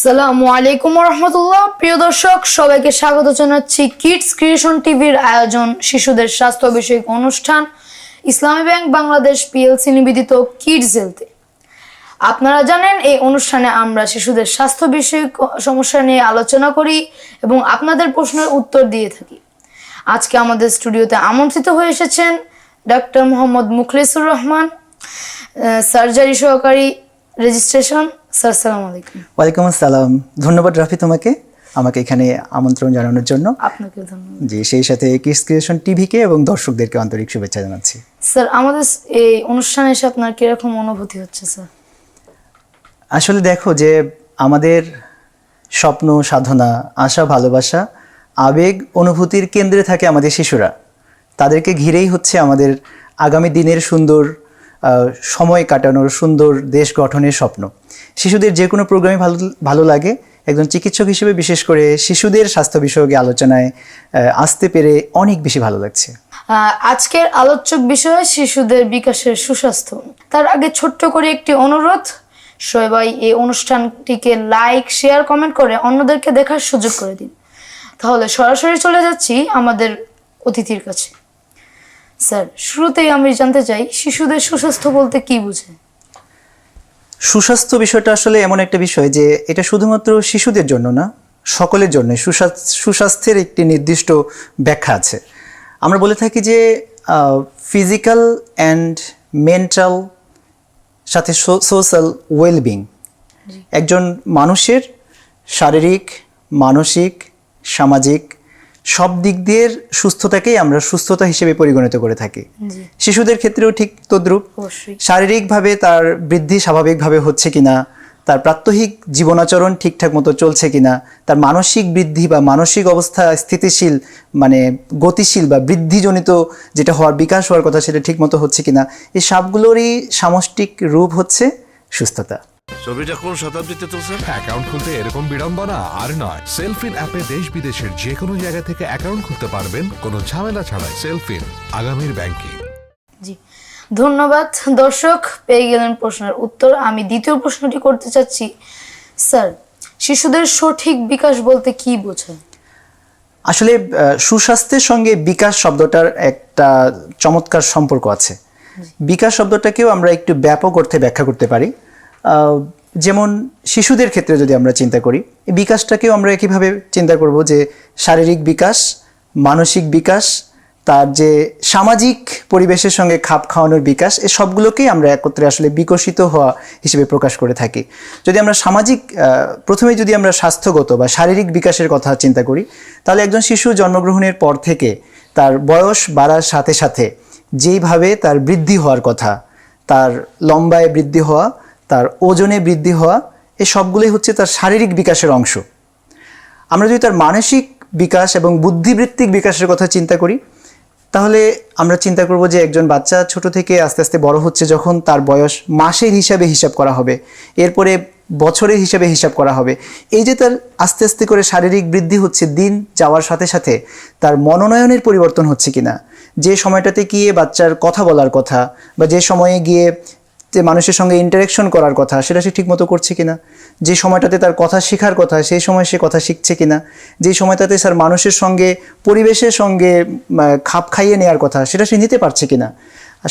আসসালামু আলাইকুম রহমতুল্লাহ। প্রিয় দর্শক, সবাইকে স্বাগত জানাচ্ছি কিডস ক্রিয়েশন টিভির আয়োজন শিশুদের স্বাস্থ্য বিষয়ক অনুষ্ঠান ইসলামী ব্যাংক বাংলাদেশ পিএলসি নিবেদিত কিডস হেলথে। আপনারা জানেন, এই অনুষ্ঠানে আমরা শিশুদের স্বাস্থ্য বিষয়ক সমস্যা নিয়ে আলোচনা করি এবং আপনাদের প্রশ্নের উত্তর দিয়ে থাকি। আজকে আমাদের স্টুডিওতে আমন্ত্রিত হয়ে এসেছেন ডক্টর মোহাম্মদ মুখলিসুর রহমান, সার্জারি সহকারী, রেজিস্ট্রেশন। স্যার, আসসালামু আলাইকুম। ওয়ালাইকুম আসসালাম। ধন্যবাদ রাফি তোমাকে আমাকে এখানে আমন্ত্রণ জানানোর জন্য। আপনাকেও ধন্যবাদ। জি, সেই সাথে কিডস ক্রিয়েশন টিভিকে এবং দর্শকদেরকে আন্তরিক শুভেচ্ছা জানাচ্ছি। স্যার, আমাদের এই অনুষ্ঠানে এসে আপনার কিরকম অনুভূতি হচ্ছে স্যার? আসলে দেখো যে আমাদের স্বপ্ন, সাধনা, আশা, ভালোবাসা, আবেগ, অনুভূতির কেন্দ্রে থাকে আমাদের শিশুরা। তাদেরকে ঘিরেই হচ্ছে আমাদের আগামী দিনের সুন্দর সময় কাটানোর, সুন্দর দেশ গঠনের স্বপ্ন। শিশুদের যে কোনো প্রোগ্রামে ভালো লাগে। একজন চিকিৎসক হিসেবে বিশেষ করে শিশুদের স্বাস্থ্য বিষয়ক আলোচনায় আসতে পেরে অনেক বেশি ভালো লাগছে। আজকের আলোচক বিষয় শিশুদের বিকাশের সুস্বাস্থ্য। তার আগে ছোট্ট করে একটি অনুরোধ, সবাই এই অনুষ্ঠানটিকে লাইক, শেয়ার, কমেন্ট করে অন্যদেরকে দেখার সুযোগ করে দিন। তাহলে সরাসরি চলে যাচ্ছি আমাদের অতিথির কাছে। স্যার, শুরুতেই আমি জানতে চাই, শিশুদের সুস্বাস্থ্য বলতে কি বুঝে? সুস্বাস্থ্য বিষয়টা আসলে এমন একটা বিষয় যে এটা শুধুমাত্র শিশুদের জন্য না, সকলের জন্য সুস্বাস্থ্যের একটি নির্দিষ্ট ব্যাখ্যা আছে। আমরা বলে থাকি যে ফিজিক্যাল অ্যান্ড মেন্টাল সাথে সোশ্যাল ওয়েলবিং, একজন মানুষের শারীরিক, মানসিক, সামাজিক সব দিক দিয়ে সুস্থতাকেই আমরা সুস্থতা হিসেবে পরিগণিত করে থাকি। শিশুদের ক্ষেত্রেও ঠিক তদ্রূপ। শারীরিকভাবে তার বৃদ্ধি স্বাভাবিকভাবে হচ্ছে কিনা, তার প্রাত্যহিক জীবনাচরণ ঠিকঠাক মতো চলছে কিনা, তার মানসিক বৃদ্ধি বা মানসিক অবস্থা স্থিতিশীল, মানে গতিশীল বা বৃদ্ধিজনিত যেটা হওয়ার, বিকাশ হওয়ার কথা, সেটা ঠিক মতো হচ্ছে কিনা, এই সবগুলোরই সামষ্টিক রূপ হচ্ছে সুস্থতা। ছবিটা কোন শতাব্দীতে তুলছেন? অ্যাকাউন্ট খুলতে এরকম বিড়ম্বনা আর নয়। সেলফিন অ্যাপে দেশ বিদেশের যে কোনো জায়গা থেকে অ্যাকাউন্ট খুলতে পারবেন কোনো ঝামেলা ছাড়াই। সেলফিন, আগামীর ব্যাংকিং। জি, ধন্যবাদ। দর্শক পেয়ে গেলেন প্রশ্নের উত্তর। আমি দ্বিতীয় প্রশ্নটি করতে চাচ্ছি। স্যার, শিশুদের সঠিক বিকাশ বলতে কি বোঝায়? আসলে সুস্বাস্থ্যের সঙ্গে বিকাশ শব্দটার একটা চমৎকার সম্পর্ক আছে। বিকাশ শব্দটাকেও আমরা একটু ব্যাপক অর্থে ব্যাখ্যা করতে পারি। যেমন শিশুদের ক্ষেত্রে যদি আমরা চিন্তা করি, এই বিকাশটাকেও আমরা একইভাবে চিন্তা করব যে শারীরিক বিকাশ, মানসিক বিকাশ, তার যে সামাজিক পরিবেশের সঙ্গে খাপ খাওয়ানোর বিকাশ, এই সবগুলোকেই আমরা একত্রে আসলে বিকশিত হওয়া হিসেবে প্রকাশ করে থাকি। যদি আমরা সামাজিক, প্রথমে যদি আমরা স্বাস্থ্যগত বা শারীরিক বিকাশের কথা চিন্তা করি, তাহলে একজন শিশু জন্মগ্রহণের পর থেকে তার বয়স বাড়ার সাথে সাথে যেইভাবে তার বৃদ্ধি হওয়ার কথা, তার লম্বায় বৃদ্ধি হওয়া, তার ওজনে বৃদ্ধি হওয়া, এই সবগুলোই হচ্ছে তার শারীরিক বিকাশের অংশ। আমরা যদি তার মানসিক বিকাশ এবং বুদ্ধিবৃত্তিক বিকাশের কথা চিন্তা করি, তাহলে আমরা চিন্তা করব যে একজন বাচ্চা ছোট থেকে আস্তে আস্তে বড় হচ্ছে, যখন তার বয়স মাসের হিসাবে হিসাব করা হবে, এরপরে বছরের হিসাবে হিসাব করা হবে। এই যে তার আস্তে আস্তে করে শারীরিক বৃদ্ধি হচ্ছে, দিন যাওয়ার সাথে সাথে তার মনোনয়নের পরিবর্তন হচ্ছে কিনা, যে সময়টাতে গিয়ে বাচ্চার কথা বলার কথা বা যে সময়ে গিয়ে যে মানুষের সঙ্গে ইন্টারেকশন করার কথা, সেটা সে ঠিকমতো করছে কিনা, যে সময়টাতে তার কথা শেখার কথা সেই সময় সে কথা শিখছে কিনা, যে সময়টাতে স্যার মানুষের সঙ্গে, পরিবেশের সঙ্গে খাপ খাইয়ে নেওয়ার কথা, সেটা সে নিতে পারছে কিনা।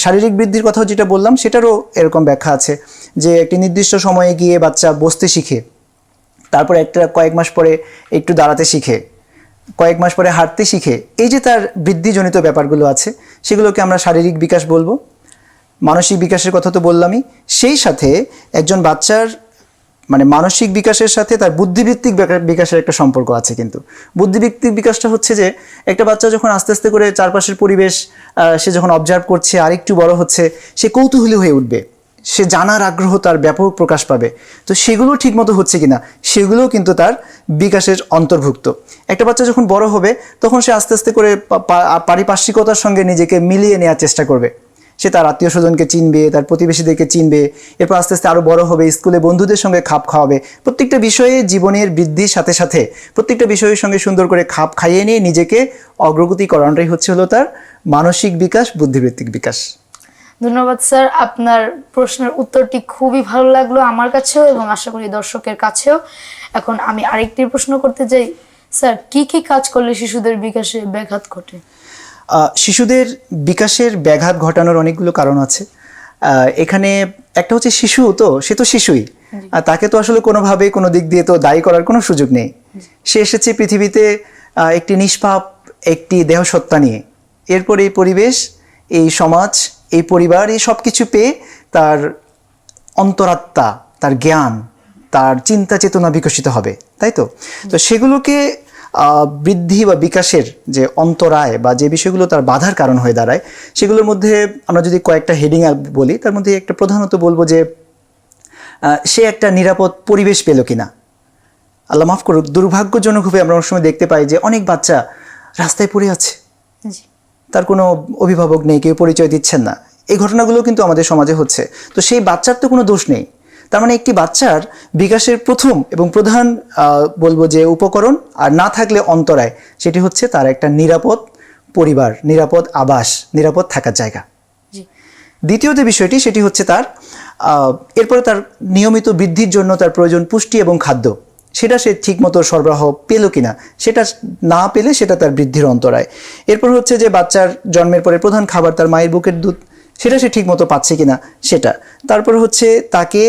শারীরিক বৃদ্ধির কথাও যেটা বললাম, সেটারও এরকম ব্যাখ্যা আছে যে একটি নির্দিষ্ট সময়ে গিয়ে বাচ্চা বসতে শিখে, তারপর কয়েক মাস পরে একটু দাঁড়াতে শিখে, কয়েক মাস পরে হাঁটতে শিখে। এই যে তার বৃদ্ধিজনিত ব্যাপারগুলো আছে, সেগুলোকে আমরা শারীরিক বিকাশ বলবো। মানসিক বিকাশের কথা তো বললামই, সেই সাথে একজন বাচ্চার মানে মানসিক বিকাশের সাথে তার বুদ্ধিবৃত্তিক বিকাশের একটা সম্পর্ক আছে। কিন্তু বুদ্ধিবৃত্তিক বিকাশটা হচ্ছে যে একটা বাচ্চা যখন আস্তে আস্তে করে চারপাশের পরিবেশ সে যখন অবজার্ভ করছে, আরেকটু বড় হচ্ছে, সে কৌতূহলী হয়ে উঠবে, সে জানার আগ্রহ তার ব্যাপক প্রকাশ পাবে। তো সেগুলো ঠিকমতো হচ্ছে কিনা, সেগুলোও কিন্তু তার বিকাশের অন্তর্ভুক্ত। একটা বাচ্চা যখন বড় হবে, তখন সে আস্তে আস্তে করে পারিপার্শ্বিকতার সঙ্গে নিজেকে মিলিয়ে নেওয়ার চেষ্টা করবে। সে তার আত্মীয় স্বজনকে চিনবে, তার প্রতিবেশীদেরকে চিনবে, এরপর আস্তে আস্তে আরও বড় হবে, স্কুলে বন্ধুদের সঙ্গে খাপ খাওয়াবে। প্রত্যেকটা বিষয়ে জীবনের বৃদ্ধির সাথে সাথে প্রত্যেকটা বিষয়ের সঙ্গে সুন্দর করে খাপ খাইয়ে নিয়ে নিজেকে অগ্রগতি করানোটাই হলো তার মানসিক বিকাশ, বুদ্ধিবৃত্তিক বিকাশ। ধন্যবাদ স্যার, আপনার প্রশ্নের উত্তরটি খুবই ভালো লাগলো আমার কাছেও এবং আশা করি দর্শকের কাছেও। এখন আমি আরেকটি প্রশ্ন করতে চাই, স্যার কি কি কাজ করলে শিশুদের বিকাশে ব্যাঘাত ঘটে? শিশুদের বিকাশের ব্যাঘাত ঘটানোর অনেকগুলো কারণ আছে। এখানে একটা হচ্ছে শিশু, তো সে তো শিশুই, আর তাকে তো আসলে কোনোভাবে কোনো দিক দিয়ে তো দায়ী করার কোনো সুযোগ নেই। সে এসেছে পৃথিবীতে একটি নিষ্পাপ একটি দেহসত্তা নিয়ে। এরপর এই পরিবেশ, এই সমাজ, এই পরিবার, এই সব কিছু পেয়ে তার অন্তরাত্মা, তার জ্ঞান, তার চিন্তা চেতনা বিকশিত হবে, তাই তো? তো সেগুলোকে বৃদ্ধি বা বিকাশের যে অন্তরায় বা যে বিষয়গুলো তার বাধার কারণ হয়ে দাঁড়ায়, সেগুলোর মধ্যে আমরা যদি কয়েকটা হেডিং বলি, তার মধ্যে একটা প্রধানত বলবো যে সে একটা নিরাপদ পরিবেশ পেল কিনা। আল্লাহ মাফ করুক, দুর্ভাগ্যজনকভাবে আমরা অনেক সময় দেখতে পাই যে অনেক বাচ্চা রাস্তায় পড়ে আছে, জি, তার কোনো অভিভাবক নেই, কেউ পরিচয় দিচ্ছেন না। এই ঘটনাগুলো কিন্তু আমাদের সমাজে হচ্ছে। তো সেই বাচ্চার তো কোনো দোষ নেই। তার মানে একটি বাচ্চার বিকাশের প্রথম এবং প্রধান বলবো যে উপকরণ আর না থাকলে অন্তরায়, সেটি হচ্ছে তার একটা নিরাপদ পরিবার, নিরাপদ আবাস, নিরাপদ থাকার জায়গা। জি, দ্বিতীয় যে বিষয়টি সেটি হচ্ছে তার এরপরে তার নিয়মিত বৃদ্ধির জন্য তার প্রয়োজন পুষ্টি এবং খাদ্য, সেটা সে ঠিকমতো সরবরাহ পেল কিনা। সেটা না পেলে সেটা তার বৃদ্ধির অন্তরায়। এরপর হচ্ছে যে বাচ্চার জন্মের পরে প্রধান খাবার তার মায়ের বুকের দুধ, সেটা সে ঠিকমতো পাচ্ছে কিনা সেটা। তারপর হচ্ছে তাকে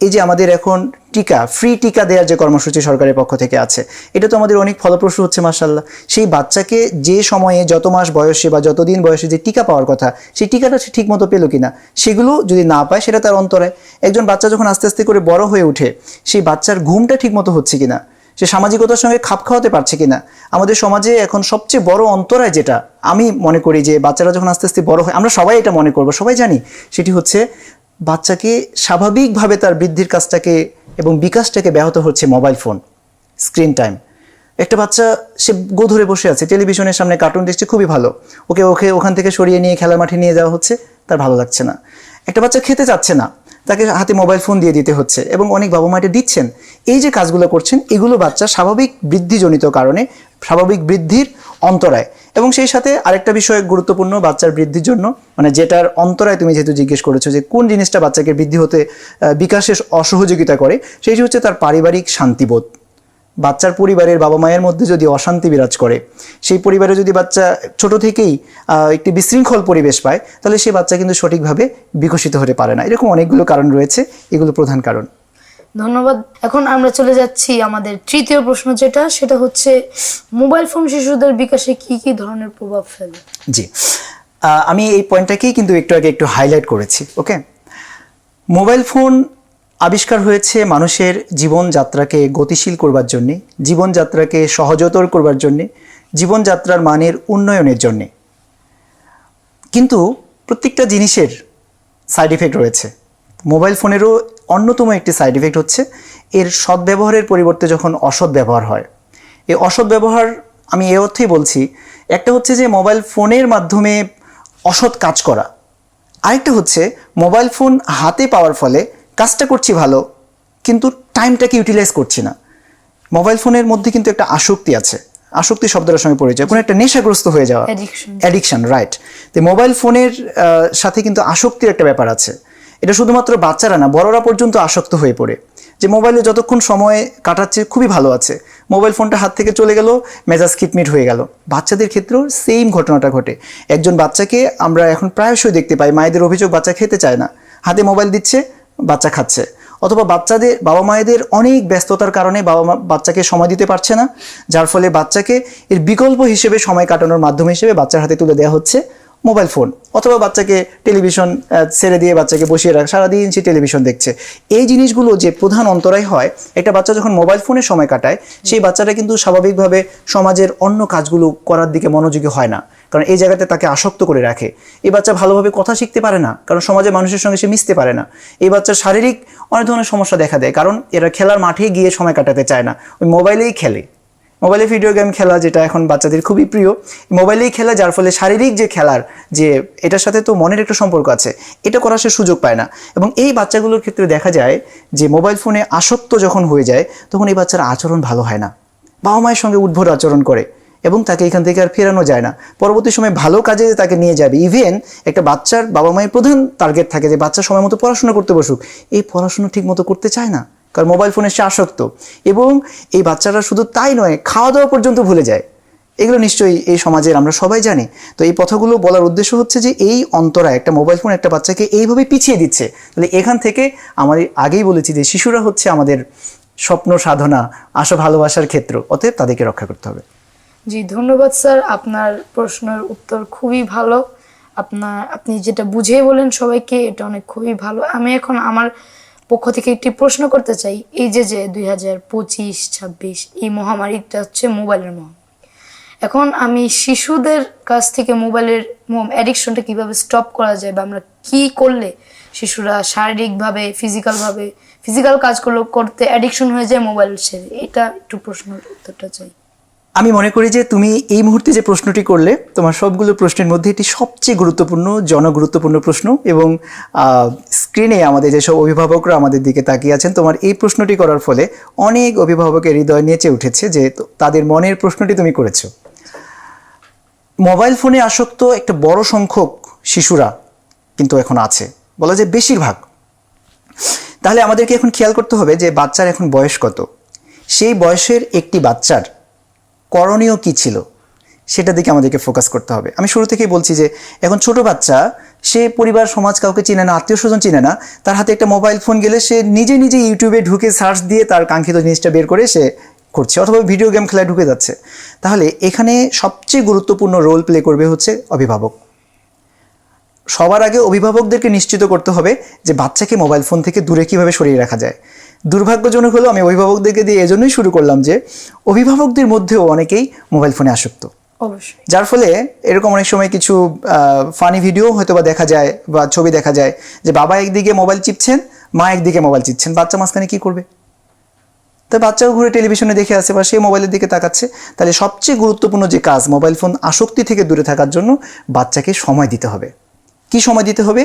এই যে আমাদের এখন টিকা, ফ্রি টিকা দেওয়ার যে কর্মসূচি সরকারের পক্ষ থেকে আছে, এটা তো আমাদের অনেক ফলপ্রসূ হচ্ছে মাশাআল্লাহ। সেই বাচ্চাকে যে সময়ে যত মাস বয়সে বা যতদিন বয়সে যে টিকা পাওয়ার কথা, সেই টিকাটা সে ঠিকমতো পেলো কিনা, সেগুলো যদি না পায় সেটা তার অন্তরায়। একজন বাচ্চা যখন আস্তে আস্তে করে বড় হয়ে ওঠে, সেই বাচ্চার ঘুমটা ঠিকমতো হচ্ছে কিনা, সে সামাজিকতার সঙ্গে খাপ খাওয়াতে পারছে কিনা। আমাদের সমাজে এখন সবচেয়ে বড় অন্তরায় যেটা আমি মনে করি যে বাচ্চারা যখন আস্তে আস্তে বড় হয়, আমরা সবাই এটা মনে করবো, সবাই জানি, সেটি হচ্ছে বাচ্চাকে স্বাভাবিকভাবে তার বৃদ্ধির কাজটাকে এবং বিকাশটাকে ব্যাহত হচ্ছে মোবাইল ফোন, স্ক্রিন টাইম। একটা বাচ্চা সে গো ধরে বসে আছে, টেলিভিশনের সামনে কার্টুন দেখছে, খুবই ভালো, ওকে ওখান থেকে সরিয়ে নিয়ে খেলার মাঠে নিয়ে যাওয়া হচ্ছে, তার ভালো লাগছে না। একটা বাচ্চা খেতে চাচ্ছে না, তাকে হাতে মোবাইল ফোন দিয়ে দিতে হচ্ছে, এবং অনেক বাবা মা এটা দিচ্ছেন। এই যে কাজগুলো করছেন, এগুলো বাচ্চা স্বাভাবিক বৃদ্ধিজনিত কারণে, স্বাভাবিক বৃদ্ধির অন্তরায়। এবং সেই সাথে আরেকটা বিষয় গুরুত্বপূর্ণ বাচ্চার বৃদ্ধির জন্য, মানে যেটার অন্তরায় তুমি যেহেতু জিজ্ঞেস করেছো যে কোন জিনিসটা বাচ্চাকে বৃদ্ধি হতে বিকাশে অসহযোগিতা করে, সেটি হচ্ছে তার পারিবারিক শান্তিবোধ। বাচ্চার পরিবারের বাবা মায়ের মধ্যে যদি অশান্তি বিরাজ করে, সেই পরিবারে যদি বাচ্চা ছোট থেকেই একটি বিশৃঙ্খল পরিবেশ পায়, তাহলে সেই বাচ্চা কিন্তু সঠিকভাবে বিকশিত হতে পারে না। এরকম অনেকগুলো কারণ রয়েছে, এগুলো প্রধান কারণ। ধন্যবাদ। এখন আমরা চলে যাচ্ছি আমাদের তৃতীয় প্রশ্ন, সেটা হচ্ছে মোবাইল ফোন শিশুদের বিকাশে কি কি ধরনের প্রভাব ফেলে? জি, আমি এই পয়েন্টটাকেই কিন্তু একটু আগে একটু হাইলাইট করেছি। ওকে, মোবাইল ফোন আবিষ্কার হয়েছে মানুষের জীবনযাত্রাকে গতিশীল করবার জন্যে, জীবনযাত্রাকে সহজতর করবার জন্যে, জীবনযাত্রার মানের উন্নয়নের জন্যে। কিন্তু প্রত্যেকটা জিনিসের সাইড ইফেক্ট রয়েছে। মোবাইল ফোনেরও অন্যতম একটি সাইড ইফেক্ট হচ্ছে এর সদ্ব্যবহারের পরিবর্তে যখন অসৎ ব্যবহার হয়। এই অসৎ ব্যবহার আমি এ অর্থেই বলছি, একটা হচ্ছে যে মোবাইল ফোনের মাধ্যমে অসৎ কাজ করা, আরেকটা হচ্ছে মোবাইল ফোন হাতে পাওয়ার ফলে কাজটা করছি ভালো, কিন্তু টাইমটাকে ইউটিলাইজ করছি না। মোবাইল ফোনের মধ্যে কিন্তু একটা আসক্তি আছে, আসক্তি শব্দটার সঙ্গে পরিচয়, কোনো একটা নেশাগ্রস্ত হয়ে যাওয়া, অ্যাডিকশন, রাইট। তো মোবাইল ফোনের সাথে কিন্তু আসক্তির একটা ব্যাপার আছে। এটা শুধুমাত্র বাচ্চারা না, বড়রা পর্যন্ত আসক্ত হয়ে পড়ে, যে মোবাইলে যতক্ষণ সময় কাটাচ্ছে খুবই ভালো আছে, মোবাইল ফোনটা হাত থেকে চলে গেল, মেজাজ খিটমিট হয়ে গেল। বাচ্চাদের ক্ষেত্রেও সেম ঘটনাটা ঘটে। একজন বাচ্চাকে আমরা এখন প্রায়শই দেখতে পাই, মায়েদের অভিযোগ বাচ্চা খেতে চায় না, হাতে মোবাইল দিচ্ছে, বাচ্চা খাচ্ছে। অথবা বাচ্চাদের বাবা মায়েদের অনেক ব্যস্ততার কারণে বাচ্চাকে সময় দিতে পারছে না, যার ফলে বাচ্চাকে এর বিকল্প হিসেবে সময় কাটানোর মাধ্যম হিসেবে বাচ্চার হাতে তুলে দেওয়া হচ্ছে মোবাইল ফোন। অথবা বাচ্চাকে টেলিভিশন ছেড়ে দিয়ে বাচ্চাকে বসিয়ে রাখা, সারাদিন সে টেলিভিশন দেখছে। এই জিনিসগুলো যে প্রধান অন্তরায় হয়, একটা বাচ্চা যখন মোবাইল ফোনে সময় কাটায়, সেই বাচ্চাটা কিন্তু স্বাভাবিকভাবে সমাজের অন্য কাজগুলো করার দিকে মনোযোগী হয় না, কারণ এই জায়গাতে তাকে আসক্ত করে রাখে। এই বাচ্চা ভালোভাবে কথা শিখতে পারে না, কারণ সমাজের মানুষের সঙ্গে সে মিশতে পারে না। এই বাচ্চার শারীরিক অনেক ধরনের সমস্যা দেখা দেয়, কারণ এরা খেলার মাঠে গিয়ে সময় কাটাতে চায় না, ওই মোবাইলেই খেলে। মোবাইলে ভিডিও গেম খেলা, যেটা এখন বাচ্চাদের খুবই প্রিয়, মোবাইলেই খেলা, যার ফলে শারীরিক যে খেলার যে এটার সাথে তো মনের একটা সম্পর্ক আছে, এটা করার সে সুযোগ পায় না। এবং এই বাচ্চাগুলোর ক্ষেত্রে দেখা যায় যে মোবাইল ফোনে আসক্ত যখন হয়ে যায়, তখন এই বাচ্চার আচরণ ভালো হয় না, বাবা মায়ের সঙ্গে উদ্ভট আচরণ করে। এবং তাকে এখান থেকে আর ফেরানো যায় না। পরবর্তী সময় ভালো কাজে তাকে নিয়ে যাবে। ইভেন একটা বাচ্চার বাবা মায়ের প্রধান টার্গেট থাকে যে বাচ্চা সময় মতো পড়াশোনা করতে বসুক, এই পড়াশোনা ঠিক মতো করতে চায় না, কারণ মোবাইল ফোনে সে আসক্ত। এবং এই বাচ্চারা শুধু তাই নয়, খাওয়া দাওয়া পর্যন্ত ভুলে যায়। এগুলো নিশ্চয়ই এই সমাজের আমরা সবাই জানি। তো এই কথাগুলো বলার উদ্দেশ্য হচ্ছে যে এই অন্তরায় একটা মোবাইল ফোন একটা বাচ্চাকে এইভাবে পিছিয়ে দিচ্ছে। তাহলে এখান থেকে আমাদের আগেই বলেছি যে শিশুরা হচ্ছে আমাদের স্বপ্ন সাধনা, আশা ভালোবাসার ক্ষেত্র, অতএব তাদেরকে রক্ষা করতে হবে। জি ধন্যবাদ স্যার, আপনার প্রশ্নের উত্তর খুবই ভালো। আপনি যেটা বুঝিয়ে বলেন সবাইকে, এটা অনেক খুবই ভালো। আমি এখন আমার পক্ষ থেকে একটি প্রশ্ন করতে চাই। এই যে 2025-26 এই মহামারীটা হচ্ছে মোবাইলের মহামারী। এখন আমি শিশুদের কাছ থেকে মোবাইলের অ্যাডিকশনটা কিভাবে স্টপ করা যায়, বা আমরা কি করলে শিশুরা শারীরিকভাবে ফিজিক্যাল কাজগুলো করতে অ্যাডিকশন হয়ে যায় মোবাইল ছেড়ে, এটা একটু প্রশ্নের উত্তরটা চাই। আমি মনে করি যে তুমি এই মুহূর্তে যে প্রশ্নটি করলে, তোমার সবগুলো প্রশ্নের মধ্যে এটি সবচেয়ে গুরুত্বপূর্ণ, জনগুরুত্বপূর্ণ প্রশ্ন। এবং স্ক্রিনে আমাদের যেসব অভিভাবকরা আমাদের দিকে তাকিয়ে আছেন, তোমার এই প্রশ্নটি করার ফলে অনেক অভিভাবকের হৃদয় নেচে উঠেছে যে তাদের মনের প্রশ্নটি তুমি করেছো। মোবাইল ফোনে আসক্ত একটা বড় সংখ্যক শিশুরা কিন্তু এখন আছে, বলা যায় বেশিরভাগ। তাহলে আমাদেরকে এখন খেয়াল করতে হবে যে বাচ্চার এখন বয়স কত, সেই বয়সের একটি বাচ্চার করণীয় কি ছিল সেটা দিকে আমাদেরকে ফোকাস করতে হবে। আমি শুরু থেকেই বলছি যে এখন ছোট বাচ্চা, সে পরিবার সমাজ কাউকে চিনে না, আত্মীয় স্বজন চিনে না, তার হাতে একটা মোবাইল ফোন গেলে সে নিজে নিজে ইউটিউবে ঢুকে সার্চ দিয়ে তার কাঙ্ক্ষিত জিনিসটা বের করে সে করছে, অথবা ভিডিও গেম খেলায় ঢুকে যাচ্ছে। তাহলে এখানে সবচেয়ে গুরুত্বপূর্ণ রোল প্লে করবে হচ্ছে অভিভাবক। সবার আগে অভিভাবকদেরকে নিশ্চিত করতে হবে যে বাচ্চাকে মোবাইল ফোন থেকে দূরে কীভাবে সরিয়ে রাখা যায়। দুর্ভাগ্যজনক হলো আমি অভিভাবকদেরকে দিয়ে এজন্যই শুরু করলাম যে অভিভাবকদের মধ্যেও অনেকেই মোবাইল ফোনে আসক্ত, অবশ্যই। যার ফলে এরকম অনেক সময় কিছু ফানি ভিডিও হয়তো বা দেখা যায় বা ছবি দেখা যায় যে বাবা একদিকে মোবাইল চিপছেন, মা একদিকে মোবাইল চিপছেন, বাচ্চা মাঝখানে কী করবে? তো বাচ্চাও ঘুরে টেলিভিশনে দেখে আছে বা সে মোবাইলের দিকে তাকাচ্ছে। তাহলে সবচেয়ে গুরুত্বপূর্ণ যে কাজ, মোবাইল ফোন আসক্তি থেকে দূরে থাকার জন্য বাচ্চাকে সময় দিতে হবে। কি সময় দিতে হবে?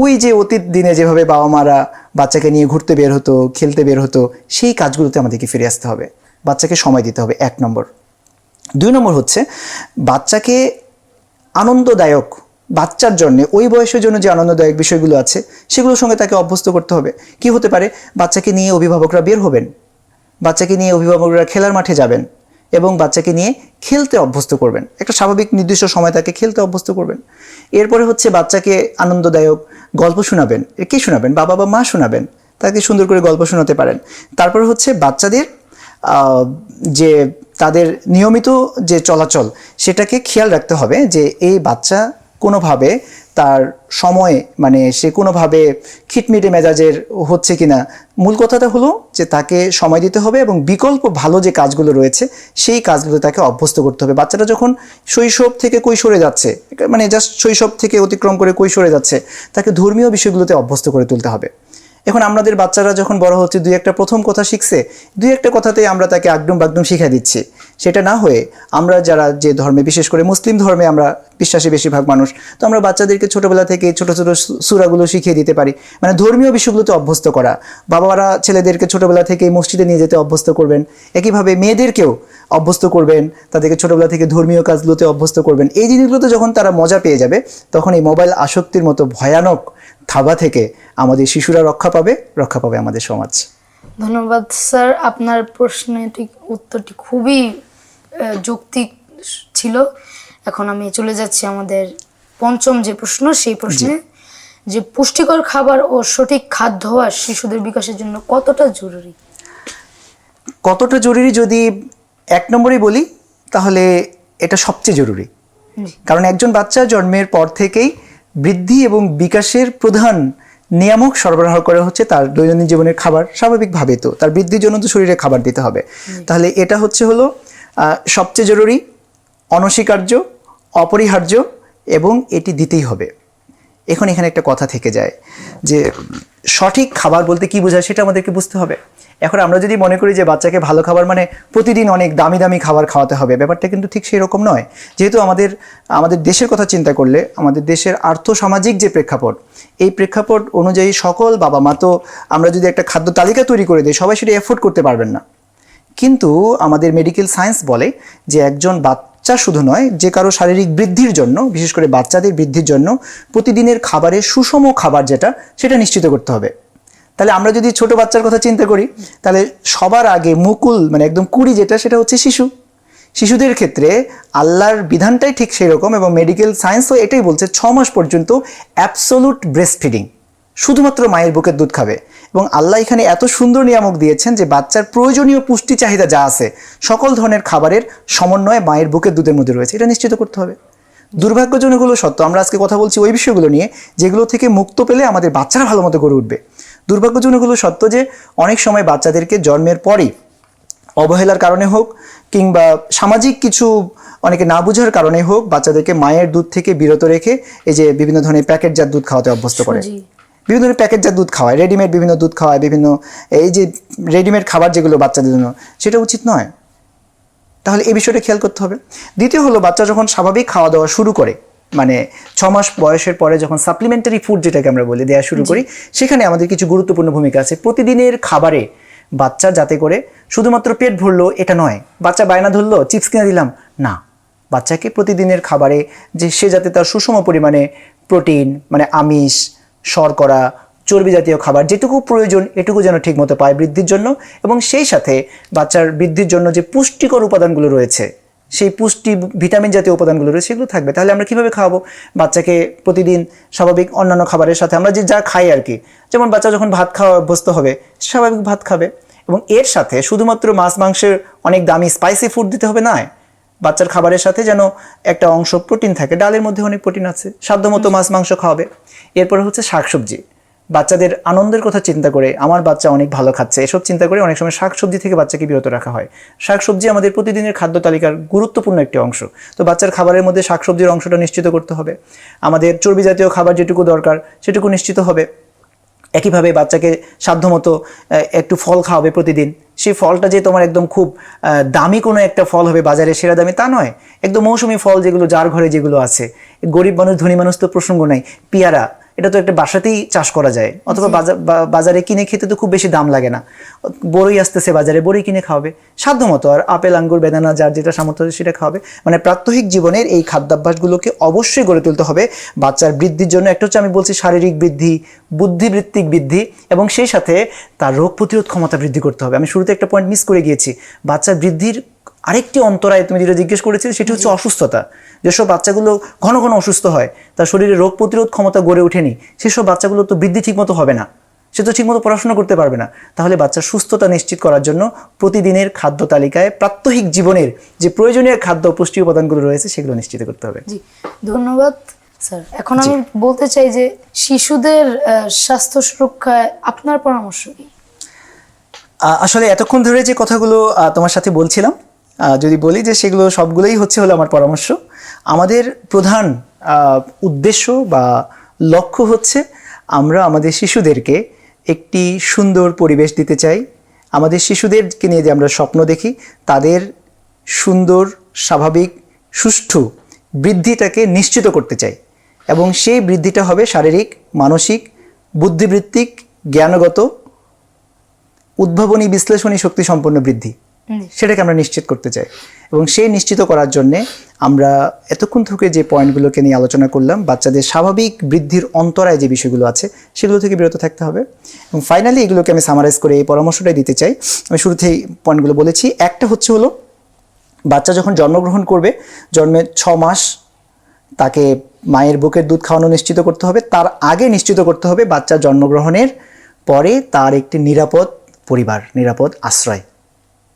ওই যে অতীত দিনে যেভাবে বাবা মারা বাচ্চাকে নিয়ে ঘুরতে বের হতো, খেলতে বের হতো, সেই কাজগুলোতে আমাদেরকে ফিরে আসতে হবে। বাচ্চাকে সময় দিতে হবে, 1 নম্বর। 2 নম্বর হচ্ছে বাচ্চাকে আনন্দদায়ক, বাচ্চার জন্য ওই বয়সের জন্য যে আনন্দদায়ক বিষয়গুলো আছে সেগুলোর সঙ্গে তাকে অভ্যস্ত করতে হবে। কি হতে পারে? বাচ্চাকে নিয়ে অভিভাবকরা বের হবেন, বাচ্চাকে নিয়ে অভিভাবকরা খেলার মাঠে যাবেন এবং বাচ্চাকে নিয়ে খেলতে অভ্যস্ত করবেন। একটা স্বাভাবিক নির্দিষ্ট সময় তাকে খেলতে অভ্যস্ত করবেন। এরপরে হচ্ছে বাচ্চাকে আনন্দদায়ক গল্প শোনাবেন। কে শোনাবেন? বাবা বা মা শোনাবেন, তাকে সুন্দর করে গল্প শোনাতে পারেন। তারপরে হচ্ছে বাচ্চাদের যে তাদের নিয়মিত যে চলাচল, সেটাকে খেয়াল রাখতে হবে যে এই বাচ্চা কোনোভাবে তার সময়, মানে সে কোনোভাবে খিটমিটে মেজাজের হচ্ছে কিনা। মূল কথাটা হলো যে তাকে সময় দিতে হবে এবং বিকল্প ভালো যে কাজগুলো রয়েছে সেই কাজগুলো তাকে অভ্যস্ত করতে হবে। বাচ্চাটা যখন শৈশব থেকে কৈশোরে যাচ্ছে, মানে জাস্ট শৈশব থেকে অতিক্রম করে কৈশোরে যাচ্ছে, তাকে ধর্মীয় বিষয়গুলোতে অভ্যস্ত করে তুলতে হবে। এখন আমাদের বাচ্চারা যখন বড় হচ্ছে, 2-1 প্রথম কথা শিখছে, 2-1 কথাতে আমরা তাকে আগডুম বাগডুম শিখিয়ে দিচ্ছি। সেটা না হয়ে আমরা যারা যে ধর্মে, বিশেষ করে মুসলিম ধর্মে আমরা বিশ্বাসী বেশিরভাগ মানুষ, তো আমরা বাচ্চাদেরকে ছোটোবেলা থেকে ছোটো ছোটো সূরাগুলো শিখিয়ে দিতে পারি, মানে ধর্মীয় বিষয়গুলোতে অভ্যস্ত করা। বাবারা ছেলেদেরকে ছোটোবেলা থেকে মসজিদে নিয়ে যেতে অভ্যস্ত করবেন, একইভাবে মেয়েদেরকেও অভ্যস্ত করবেন, তাদেরকে ছোটোবেলা থেকে ধর্মীয় কাজগুলোতে অভ্যস্ত করবেন। এই জিনিসগুলোতে যখন তারা মজা পেয়ে যাবে, তখন এই মোবাইল আসক্তির মতো ভয়ানক থাবা থেকে আমাদের শিশুরা রক্ষা পাবে আমাদের সমাজ। ধন্যবাদ স্যার, আপনার উত্তরটি খুবই যৌক্তিক ছিল। এখন আমি চলে যাচ্ছি আমাদের পঞ্চম যে প্রশ্ন, সেই প্রশ্নে যে পুষ্টিকর খাবার ও সঠিক খাদ্যাভ্যাস শিশুদের বিকাশের জন্য কতটা জরুরি? কতটা জরুরি যদি 1 নম্বরেই বলি, তাহলে এটা সবচেয়ে জরুরি। কারণ একজন বাচ্চা জন্মের পর থেকেই বৃদ্ধি এবং বিকাশের প্রধান নিয়ামক সরবরাহ করা হচ্ছে তার দৈনন্দিন জীবনের খাবার। স্বাভাবিকভাবে তো তার বৃদ্ধির জন্য তো শরীরে খাবার দিতে হবে। তাহলে এটা হলো সবচেয়ে জরুরি, অনস্বীকার্য, অপরিহার্য, এবং এটি দিতেই হবে। এখানে একটা কথা থেকে যায় যে সঠিক খাবার বলতে কি বোঝায় সেটা আমাদেরকে বুঝতে হবে। এখন আমরা যদি মনে করি যে বাচ্চাকে ভালো খাবার মানে প্রতিদিন অনেক দামি দামি খাবার খাওয়াতে হবে, ব্যাপারটা কিন্তু ঠিক সেই রকম নয়। যেহেতু আমাদের দেশের কথা চিন্তা করলে, আমাদের দেশের আর্থসামাজিক যে প্রেক্ষাপট, এই প্রেক্ষাপট অনুযায়ী সকল বাবা মা তো আমরা যদি একটা খাদ্য তালিকা তৈরি করে দিই, সবাই সেটা এফোর্ড করতে পারবেন না। কিন্তু আমাদের মেডিকেল সায়েন্স বলে যে একজন বাচ্চা বাচ্চা শুধু নয়, যে কারো শারীরিক বৃদ্ধির জন্য, বিশেষ করে বাচ্চাদের বৃদ্ধির জন্য প্রতিদিনের খাবারের সুষম খাবার যেটা, সেটা নিশ্চিত করতে হবে। তাহলে আমরা যদি ছোট বাচ্চার কথা চিন্তা করি, তাহলে সবার আগে মুকুল মানে একদম কুড়ি যেটা, সেটা হচ্ছে শিশু। শিশুদের ক্ষেত্রে আল্লাহর বিধানটাই ঠিক সেই রকম, এবং মেডিকেল সায়েন্সও এটাই বলছে 6 মাস পর্যন্ত অ্যাবসোলুট ব্রেস্ট ফিডিং, শুধুমাত্র মায়ের বুকের দুধ খাবে। এবং আল্লাহ এখানে এত সুন্দর নিয়ামক দিয়েছেন যে বাচ্চার প্রয়োজনীয় পুষ্টি চাহিদা যা আছে সকল ধরনের খাবারের সমন্বয়ে মায়ের বুকের দুধের মধ্যে রয়েছে, এটা নিশ্চিত করতে হবে। দুর্ভাগ্যজনক হলো সত্য, আমরা আজকে কথা বলছি ওই বিষয়গুলো নিয়ে যেগুলো থেকে মুক্ত পেলে আমাদের বাচ্চারা ভালো মতো গড়ে উঠবে। দুর্ভাগ্যজনক হলো সত্য যে অনেক সময় বাচ্চাদেরকে জন্মের পরেই অবহেলার কারণে হোক কিংবা সামাজিক কিছু অনেকে না বুঝার কারণে হোক, বাচ্চাদেরকে মায়ের দুধ থেকে বিরত রেখে এই যে বিভিন্ন ধরনের প্যাকেটজাত দুধ খাওয়াতে অভ্যস্ত করে। বিভিন্ন ধরনের প্যাকেটজাত দুধ খাওয়ায়, রেডিমেড বিভিন্ন দুধ খাওয়ায়, বিভিন্ন এই যে রেডিমেড খাবার যেগুলো বাচ্চাদের জন্য, সেটা উচিত নয়। তাহলে এই বিষয়টা খেয়াল করতে হবে। দ্বিতীয় হলো, বাচ্চা যখন স্বাভাবিক খাওয়া দাওয়া শুরু করে, মানে 6 মাস বয়সের পরে যখন সাপ্লিমেন্টারি ফুড যেটাকে আমরা বলি দেওয়া শুরু করি, সেখানে আমাদের কিছু গুরুত্বপূর্ণ ভূমিকা আছে। প্রতিদিনের খাবারে বাচ্চা যাতে করে শুধুমাত্র পেট ভরলো এটা নয়, বাচ্চা বায়না ধরলো চিপস কিনে দিলাম না, বাচ্চাকে প্রতিদিনের খাবারে যে সে যাতে তার সুষম পরিমাণে প্রোটিন মানে আমিষ, শর্করা, চর্বি জাতীয় খাবার যেটুকু প্রয়োজন এটুকু যেন ঠিকমতো পায় বৃদ্ধির জন্য, এবং সেই সাথে বাচ্চার বৃদ্ধির জন্য যে পুষ্টিকর উপাদানগুলো রয়েছে, সেই পুষ্টি ভিটামিন জাতীয় উপাদানগুলো রয়েছে সেগুলো থাকবে। তাহলে আমরা কীভাবে খাওয়াবো বাচ্চাকে? প্রতিদিন স্বাভাবিক অন্যান্য খাবারের সাথে আমরা যে যা খাই আর কি, যেমন বাচ্চা যখন ভাত খাওয়া অভ্যস্ত হবে স্বাভাবিক ভাত খাবে, এবং এর সাথে শুধুমাত্র মাছ মাংসের অনেক দামি স্পাইসি ফুড দিতে হবে না, বাচ্চার খাবারের সাথে যেন একটা অংশ প্রোটিন থাকে, ডালের মধ্যে অনেক প্রোটিন আছে, সাধ্যমতো মাছ মাংস খাওয়াবে। এরপরে হচ্ছে শাকসবজি, বাচ্চাদের আনন্দের কথা চিন্তা করে, আমার বাচ্চা অনেক ভালো খাচ্ছে এসব চিন্তা করে অনেক সময় শাকসবজি থেকে বাচ্চাকে বিরত রাখা হয়। শাকসবজি আমাদের প্রতিদিনের খাদ্য তালিকার গুরুত্বপূর্ণ একটি অংশ, তো বাচ্চার খাবারের মধ্যে শাকসবজির অংশটা নিশ্চিত করতে হবে। আমাদের চর্বি জাতীয় খাবার যেটুকু দরকার সেটুকু নিশ্চিত হবে। একইভাবে বাচ্চাকে সাধ্যমতো একটু ফল খাওয়াবে প্রতিদিন। সেই ফলটা যে তোমার একদম খুব দামি কোনো একটা ফল হবে বাজারে সেরা দামি তা নয়, একদম মৌসুমি ফল যেগুলো যার ঘরে যেগুলো আছে, গরিব মানুষ ধনী মানুষ তো প্রসঙ্গ নাই, পেয়ারা এটা তো একটা বাসাতেই চাষ করা যায়, অথবা বাজারে কিনে খেতে তো খুব বেশি দাম লাগে না, বড়ই আসতেছে বাজারে, বড়ই কিনে খাওয়াবে সাধ্যমতো, আর আপেল আঙ্গুর বেদানা যার যেটা সামর্থ্য সেটা খাওয়াবে। মানে প্রাত্যহিক জীবনের এই খাদ্যাভ্যাসগুলোকে অবশ্যই গড়ে তুলতে হবে বাচ্চার বৃদ্ধির জন্য। একটা হচ্ছে আমি বলছি শারীরিক বৃদ্ধি, বুদ্ধিবৃত্তিক বৃদ্ধি, এবং সেই সাথে তার রোগ প্রতিরোধ ক্ষমতা বৃদ্ধি করতে হবে। আমি শুরুতে একটা পয়েন্ট মিস করে গিয়েছি, বাচ্চার বৃদ্ধির আরেকটি অন্তরায় তুমি যেটা জিজ্ঞেস করেছিলে সেটি হচ্ছে অসুস্থতা। যেসব বাচ্চাগুলো ঘন ঘন অসুস্থ হয়, তার শরীরে রোগ প্রতিরোধ ক্ষমতা গড়ে ওঠেনি, সেসব বাচ্চাগুলো তো বৃদ্ধি ঠিকমতো হবে না, সে তো ঠিকমতো পড়াশোনা করতে পারবে না। তাহলে বাচ্চার সুস্থতা নিশ্চিত করার জন্য প্রতিদিনের খাদ্য তালিকায় প্রাত্যহিক জীবনের যে প্রয়োজনীয় খাদ্য পুষ্টি উপাদানগুলো রয়েছে সেগুলো নিশ্চিত করতে হবে। জি, ধন্যবাদ স্যার। এখন আমি বলতে চাই যে শিশুদের স্বাস্থ্য সুরক্ষায় আপনার পরামর্শ কি? আসলে এতক্ষণ ধরে যে কথাগুলো তোমার সাথে বলছিলাম, যদি বলি যে সেগুলো সবগুলোই হলো আমার পরামর্শ। আমাদের প্রধান উদ্দেশ্য বা লক্ষ্য হচ্ছে আমরা আমাদের শিশুদেরকে একটি সুন্দর পরিবেশ দিতে চাই। আমাদের শিশুদেরকে নিয়ে যে আমরা স্বপ্ন দেখি, তাদের সুন্দর স্বাভাবিক সুষ্ঠু বৃদ্ধিটাকে নিশ্চিত করতে চাই, এবং সেই বৃদ্ধিটা হবে শারীরিক, মানসিক, বুদ্ধিবৃত্তিক, জ্ঞানগত, উদ্ভাবনী, বিশ্লেষণী শক্তি সম্পন্ন বৃদ্ধি, সেটাকে আমরা নিশ্চিত করতে চাই। এবং সেই নিশ্চিত করার জন্যে আমরা এতক্ষণ থেকে যে পয়েন্টগুলোকে নিয়ে আলোচনা করলাম, বাচ্চাদের স্বাভাবিক বৃদ্ধির অন্তরায় যে বিষয়গুলো আছে সেগুলো থেকে বিরত থাকতে হবে। এবং ফাইনালি এগুলোকে আমি সামারাইজ করে এই পরামর্শটাই দিতে চাই। আমি শুরুতেই পয়েন্টগুলো বলেছি। একটা হলো বাচ্চা যখন জন্মগ্রহণ করবে, জন্মের 6 মাস তাকে মায়ের বুকের দুধ খাওয়ানো নিশ্চিত করতে হবে। তার আগে নিশ্চিত করতে হবে বাচ্চা জন্মগ্রহণের পরে তার একটি নিরাপদ পরিবার, নিরাপদ আশ্রয়,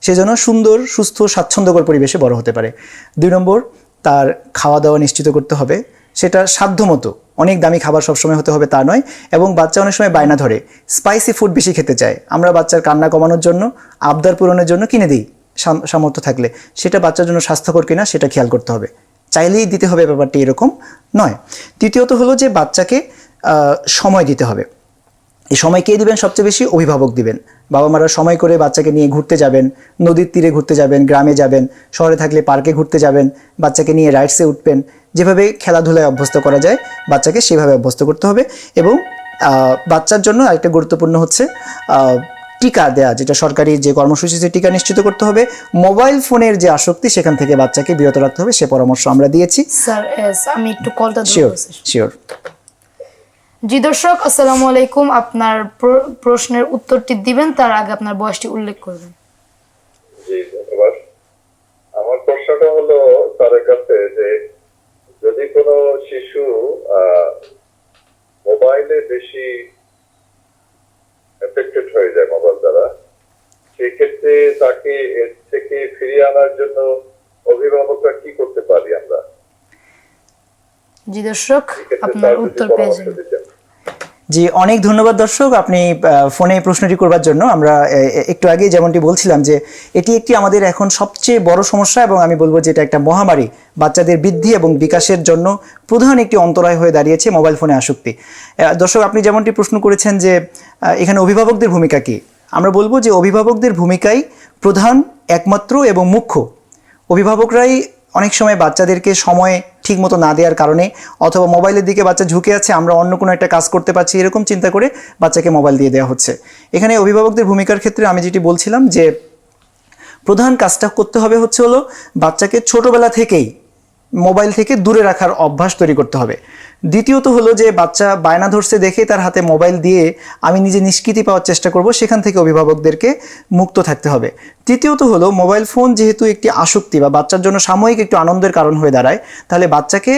সেজন্য সুন্দর, সুস্থ, স্বাচ্ছন্দ্যকর পরিবেশে বড় হতে পারে। 2 নম্বর, তার খাওয়া দাওয়া নিশ্চিত করতে হবে, সেটা সাধ্যমতো, অনেক দামি খাবার সবসময় হতে হবে তা নয়। এবং বাচ্চা অনেক সময় বায়না ধরে স্পাইসি ফুড বেশি খেতে চায়, আমরা বাচ্চার কান্না কমানোর জন্য, আবদার পূরণের জন্য কিনে দিই সামর্থ্য থাকলে, সেটা বাচ্চার জন্য স্বাস্থ্যকর কিনা সেটা খেয়াল করতে হবে, চাইলেই দিতে হবে ব্যাপারটি এরকম নয়। তৃতীয়ত হলো যে বাচ্চাকে সময় দিতে হবে। এই সময় কে দিবেন? সবচেয়ে বেশি অভিভাবক দিবেন। বাবা মারা সময় করে বাচ্চাকে নিয়ে ঘুরতে যাবেন, নদীর তীরে ঘুরতে যাবেন, গ্রামে যাবেন, শহরে থাকলে পার্কে ঘুরতে যাবেন, বাচ্চাকে নিয়ে রাইডসে উঠবেন, যেভাবে খেলাধুলায় অভ্যস্ত করা যায় বাচ্চাকে সেভাবে অভ্যস্ত করতে হবে। এবং বাচ্চার জন্য আরেকটা গুরুত্বপূর্ণ হচ্ছে টিকা দেয়া, যেটা সরকারি যে কর্মসূচিতে টিকা নিশ্চিত করতে হবে, মোবাইল ফোনের যে আসক্তি সেখান থেকে বাচ্চাকে বিরত রাখতে হবে, সে পরামর্শ আমরা দিয়েছি। স্যার আমি একটু কলটা শিওর ধরে শিওর। জি দর্শক, আসসালামু আলাইকুম। আপনার প্রশ্নের উত্তরটি দিবেন, তার আগে আপনার বয়সটি উল্লেখ করবেন। জি ধন্যবাদ। আমার প্রশ্নটা হলো তাদের কাছে যে যদি কোনো শিশু মোবাইলে বেশি এফেক্টেড হয়ে যায় মোবাইল দ্বারা, সেক্ষেত্রে তাকে এর থেকে ফিরিয়ে আনার জন্য অভিভাবকরা কি করতে পারি আমরা? জি দর্শক, এক্ষেত্রে আপনার তার যদি উত্তর পেয়ে পরামর্শ যাবেন। দিতেন। জি, অনেক ধন্যবাদ দর্শক, আপনি ফোনে প্রশ্নটি করবার জন্য। আমরা একটু আগেই যেমনটি বলছিলাম যে এটি একটি আমাদের এখন সবচেয়ে বড় সমস্যা, এবং আমি বলবো যে এটা একটা মহামারী। বাচ্চাদের বৃদ্ধি এবং বিকাশের জন্য প্রধান একটি অন্তরায় হয়ে দাঁড়িয়েছে মোবাইল ফোনে আসক্তি। দর্শক, আপনি যেমনটি প্রশ্ন করেছেন যে এখানে অভিভাবকদের ভূমিকা কি, আমরা বলবো যে অভিভাবকদের ভূমিকাই প্রধান, একমাত্র এবং মুখ্য। অভিভাবকরাই অনেক সময় বাচ্চাদেরকে সময় ঠিক মতো না দেওয়ার কারণে, অথবা মোবাইলের দিকে বাচ্চা ঝুঁকে আছে, আমরা অন্য কোনো একটা কাজ করতে পারছি এরকম চিন্তা করে বাচ্চাকে মোবাইল দিয়ে দেওয়া হচ্ছে। এখানে অভিভাবকদের ভূমিকার ক্ষেত্রে আমি যেটি বলছিলাম যে প্রধান কাজটা করতে হবে হলো বাচ্চাকে ছোটবেলা থেকেই মোবাইল থেকে দূরে রাখার অভ্যাস তৈরি করতে হবে। দ্বিতীয়ত হলো যে বাচ্চা বায়না ধরছে দেখে তার হাতে মোবাইল দিয়ে আমি নিজে নিষ্কৃতি পাওয়ার চেষ্টা করব, সেখান থেকে অভিভাবকদেরকে মুক্ত থাকতে হবে। তৃতীয়ত হলো মোবাইল ফোন যেহেতু একটি আসক্তি বা বাচ্চার জন্য সাময়িক একটু আনন্দের কারণ হয়ে দাঁড়ায়, তাহলে বাচ্চাকে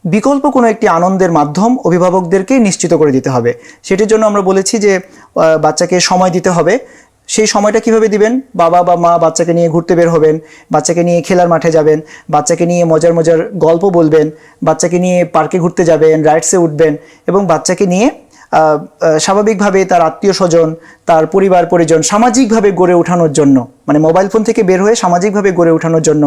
বিকল্প কোনো একটি আনন্দের মাধ্যম অভিভাবকদেরকে নিশ্চিত করে দিতে হবে। সেটির জন্য আমরা বলেছি যে বাচ্চাকে সময় দিতে হবে। সেই সময়টা কিভাবে দিবেন? বাবা বা মা বাচ্চাকে নিয়ে ঘুরতে বের হবেন, বাচ্চাকে নিয়ে খেলার মাঠে যাবেন, বাচ্চাকে নিয়ে মজার মজার গল্প বলবেন, বাচ্চাকে নিয়ে পার্কে ঘুরতে যাবেন, রাইডসে উঠবেন, এবং বাচ্চাকে নিয়ে স্বাভাবিকভাবে তার আত্মীয় স্বজন, তার পরিবার পরিজন সামাজিকভাবে গড়ে ওঠানোর জন্য, মানে মোবাইল ফোন থেকে বের হয়ে সামাজিকভাবে গড়ে ওঠানোর জন্য